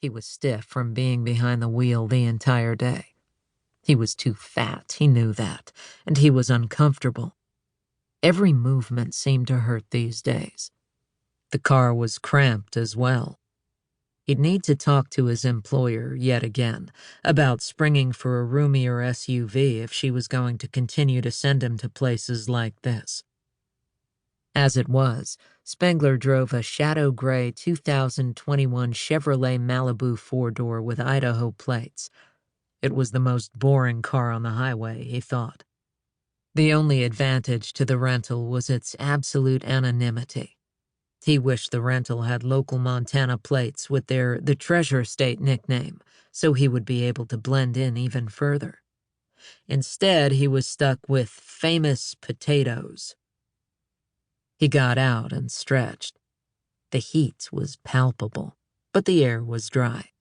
He was stiff from being behind the wheel the entire day. He was too fat, he knew that, and he was uncomfortable. Every movement seemed to hurt these days. The car was cramped as well. He'd need to talk to his employer yet again about springing for a roomier SUV if she was going to continue to send him to places like this. As it was, Spengler drove a shadow gray 2021 Chevrolet Malibu four-door with Idaho plates. It was the most boring car on the highway, he thought. The only advantage to the rental was its absolute anonymity. He wished the rental had local Montana plates with their The Treasure State nickname, so he would be able to blend in even further. Instead, he was stuck with Famous Potatoes. He got out and stretched. The heat was palpable, but the air was dry.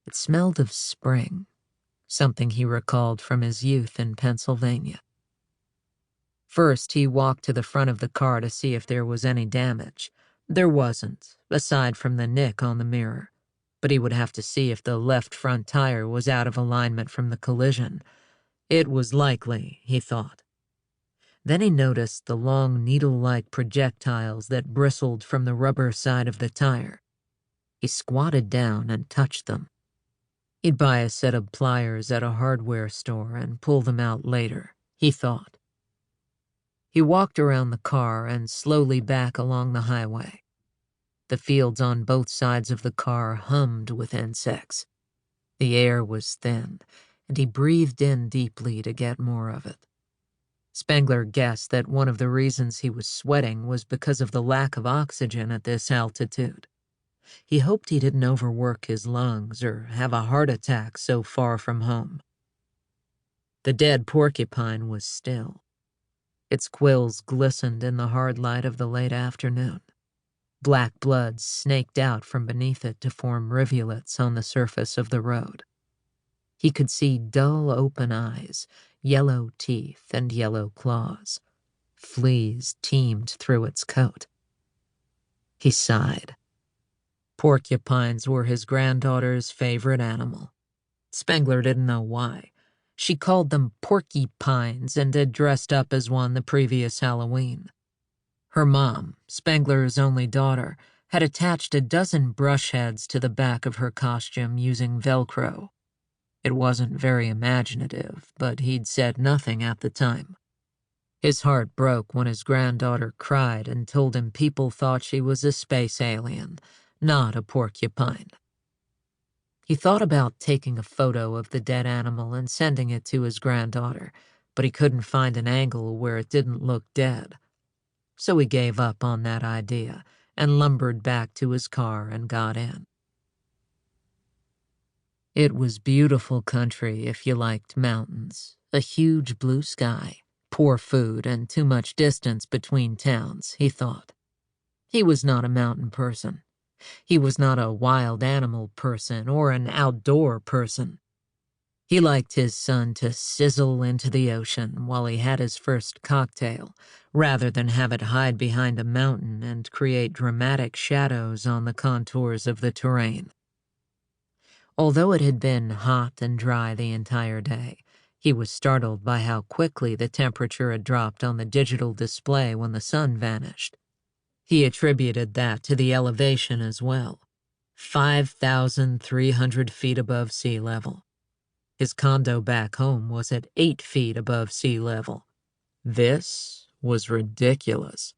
It smelled of spring, something he recalled from his youth in Pennsylvania. First, he walked to the front of the car to see if there was any damage. There wasn't, aside from the nick on the mirror, but he would have to see if the left front tire was out of alignment from the collision. It was likely, he thought. Then he noticed the long needle-like projectiles that bristled from the rubber side of the tire. He squatted down and touched them. He'd buy a set of pliers at a hardware store and pull them out later, he thought. He walked around the car and slowly back along the highway. The fields on both sides of the car hummed with insects. The air was thin, and he breathed in deeply to get more of it. Spengler guessed that one of the reasons he was sweating was because of the lack of oxygen at this altitude. He hoped he didn't overwork his lungs or have a heart attack so far from home. The dead porcupine was still. Its quills glistened in the hard light of the late afternoon. Black blood snaked out from beneath it to form rivulets on the surface of the road. He could see dull open eyes, yellow teeth, and yellow claws. Fleas teemed through its coat. He sighed. Porcupines were his granddaughter's favorite animal. Spengler didn't know why. She called them porky-pines and had dressed up as one the previous Halloween. Her mom, Spengler's only daughter, had attached a dozen brush heads to the back of her costume using Velcro. It wasn't very imaginative, but he'd said nothing at the time. His heart broke when his granddaughter cried and told him people thought she was a space alien, not a porcupine. He thought about taking a photo of the dead animal and sending it to his granddaughter, but he couldn't find an angle where it didn't look dead. So he gave up on that idea and lumbered back to his car and got in. It was beautiful country if you liked mountains, a huge blue sky, poor food, and too much distance between towns, he thought. He was not a mountain person. He was not a wild animal person or an outdoor person. He liked his son to sizzle into the ocean while he had his first cocktail, rather than have it hide behind a mountain and create dramatic shadows on the contours of the terrain. Although it had been hot and dry the entire day, he was startled by how quickly the temperature had dropped on the digital display when the sun vanished. He attributed that to the elevation as well, 5,300 feet above sea level. His condo back home was at 8 feet above sea level. This was ridiculous.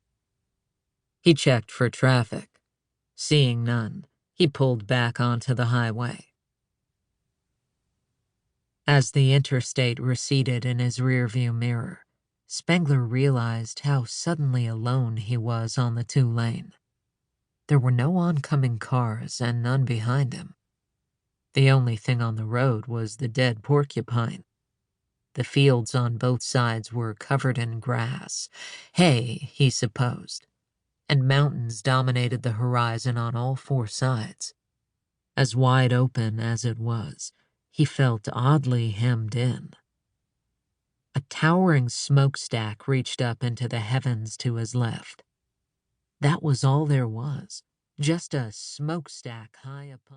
He checked for traffic. Seeing none, he pulled back onto the highway. As the interstate receded in his rearview mirror, Spengler realized how suddenly alone he was on the two-lane. There were no oncoming cars and none behind him. The only thing on the road was the dead porcupine. The fields on both sides were covered in grass, hay, he supposed, and mountains dominated the horizon on all four sides. As wide open as it was, he felt oddly hemmed in. A towering smokestack reached up into the heavens to his left. That was all there was, just a smokestack high upon...